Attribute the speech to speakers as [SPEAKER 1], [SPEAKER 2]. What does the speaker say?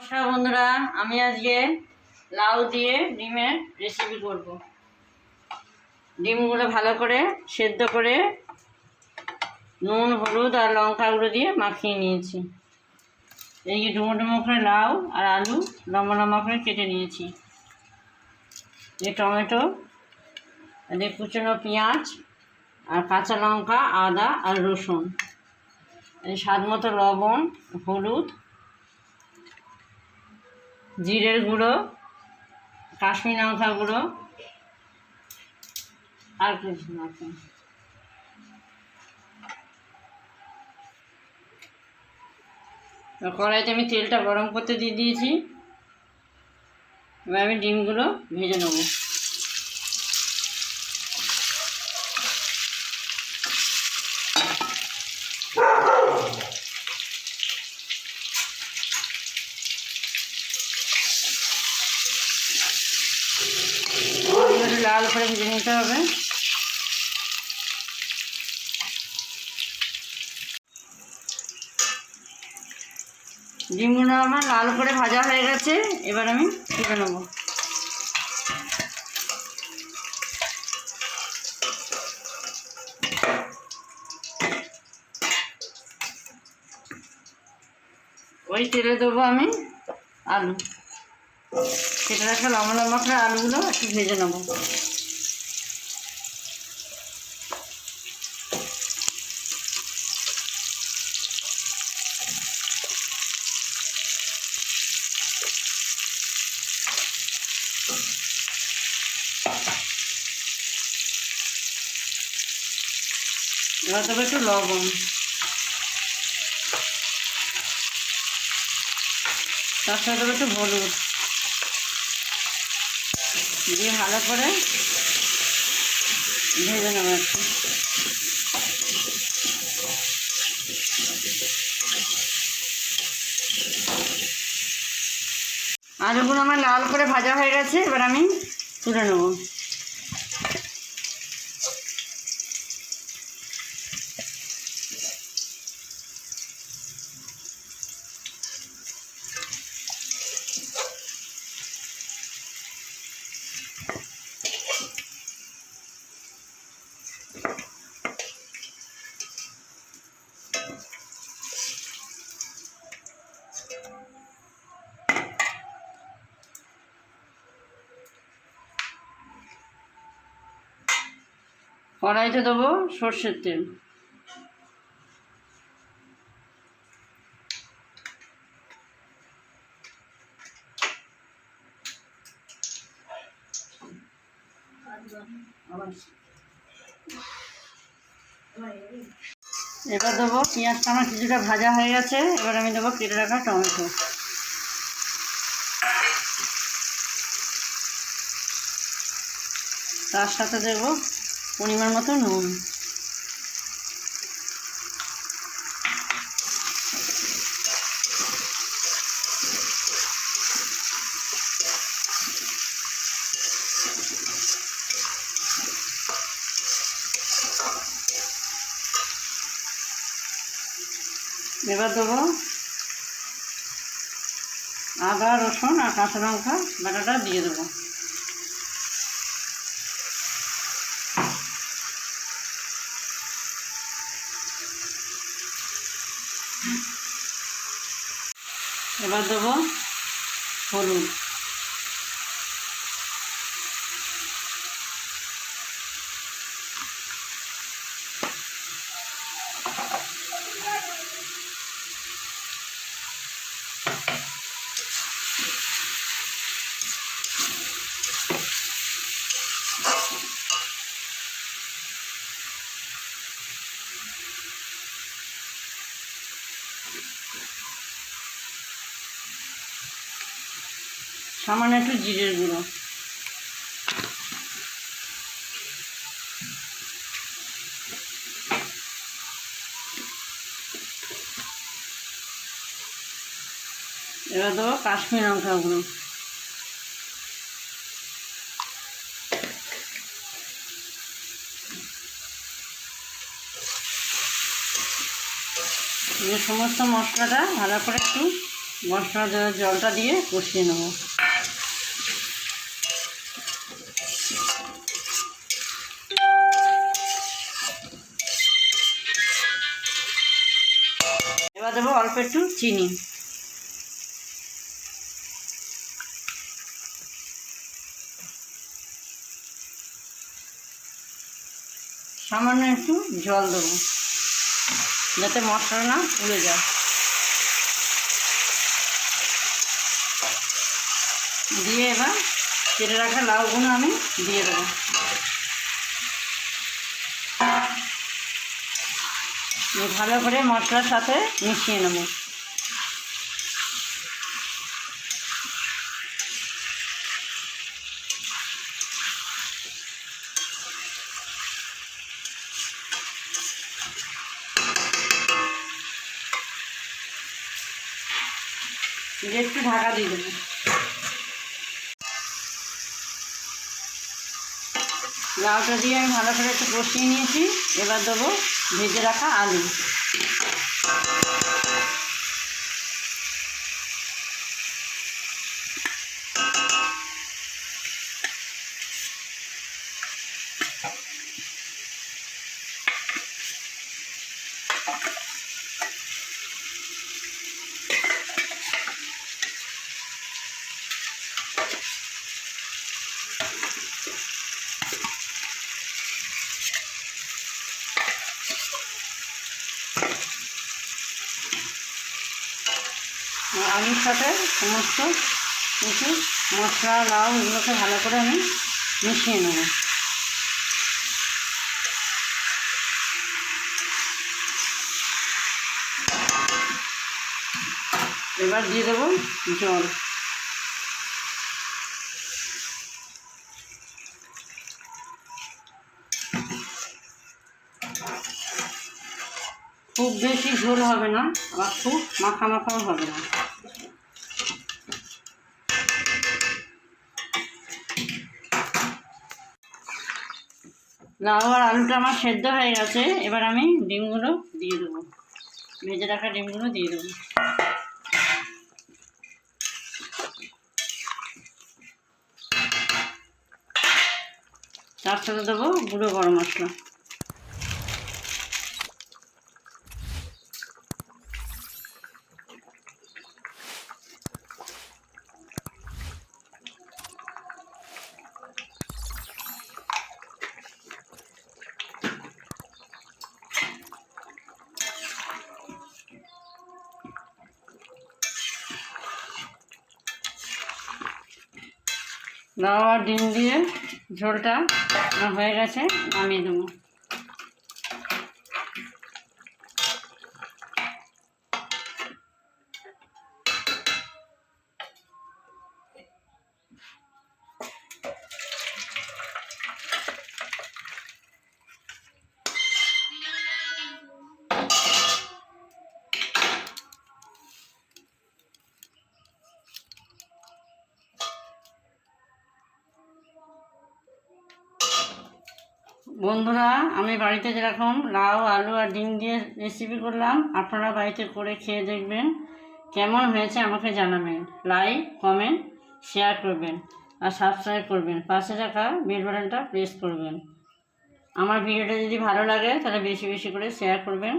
[SPEAKER 1] নমস্কার বন্ধুরা, আমি আজকে লাউ দিয়ে ডিমের রেসিপি করব। ডিমগুলো ভালো করে সেদ্ধ করে নুন, হলুদ আর লঙ্কা গুঁড়ো দিয়ে মাখিয়ে নিয়েছি। এই যে ডুমো ডুমো করে লাউ আর আলু লম্বা লম্বা করে কেটে নিয়েছি। এই টমেটো, এই কুচনো পেঁয়াজ আর কাঁচা লঙ্কা, আদা আর রসুন, এই স্বাদ মতো লবণ, হলুদ, জিরের গুঁড়ো, কাশ্মীরি লঙ্কা গুঁড়ো আর কিছু না। কড়াইতে আমি তেলটা গরম করতে দিয়ে দিয়েছি। এবার আমি ডিমগুলো ভেজে নেব। লাল করে ভেজে নিতে হবে। ডিমগুলো আমার লাল করে ভাজা হয়ে গেছে, এবার আমি তুলে নেব। ওই তেলে দেবো আমি আলু, কেটে রাখা লম্বা লম্বা করে আলুগুলো একটু ভেজে নেব। এবার দেবো একটু লবণ, তার সাথে দেবো একটু হলুদ দিয়ে ভালো করে ভেজে নেবো একটু। আলুগুলো আমার লাল করে ভাজা হয়ে গেছে, এবার আমি তুলে নেব। কড়াইতে দেবো সর্ষের তেল, এবার দেবো পেঁয়াজটা আমার কিছুটা ভাজা হয়ে গেছে, এবার আমি দেবো কেটে রাখা টমেটো, তার সাথে দেবো পরিমাণ মতো নুন। এবার দেবো আদা, রসুন আর কাঁচা লঙ্কা বাটাটা দিয়ে দেবো। এবার দেবো হলুদ, সামান্য একটু জিরের গুঁড়ো, এবার দেবো কাশ্মীরি লঙ্কা গুঁড়ো, সমস্ত মশলাটা ভালো করে একটু মশলা দেওয়ার জলটা দিয়ে কষিয়ে নেব। এবার দেবো অল্প একটু চিনি, সামান্য একটু জল দেবো যাতে মশলা না পুড়ে যায়। দিয়ে এবার কেটে রাখা লাউগুলো আমি দিয়ে দেবো। ভালো করে মশলার সাথে মিশিয়ে নেব। একটু ঢাকা দিয়ে দেবো। লাউটা দিয়ে আমি ভালো করে একটু কষিয়ে নিয়েছি। এবার দেবো ভেজে রাখা আলু। আলুর সাথে সমস্ত কিছু মশলা লাউ এগুলোকে ভালো করে আমি মিশিয়ে নেব। এবার দিয়ে দেবো জল। খুব বেশি ঝোল হবে না, আবার খুব মাখা মাখাও হবে না। লাউ আর আলুটা আমার সেদ্ধ হয়ে গেছে। এবার আমি ডিমগুলো দিয়ে দেবো, ভেজে রাখা ডিমগুলো দিয়ে দেবো। তার সাথে দেবো গুঁড়ো গরম মশলা। লাউ আর ডিম দিয়ে ঝোলটা হয়ে গেছে, নামিয়ে দেবো। বন্ধুরা, আমি বাড়িতে যেরকম লাউ আলু আর ডিম দিয়ে রেসিপি করলাম, আপনারা বাড়িতে করে খেয়ে দেখবেন। কেমন হয়েছে আমাকে জানাবেন। লাইক কমেন্ট শেয়ার করবেন আর সাবস্ক্রাইব করবেন। পাশে রাখা বেল বাটনটা প্রেস করবেন। আমার ভিডিওটা যদি ভালো লাগে তাহলে বেশি বেশি করে শেয়ার করবেন।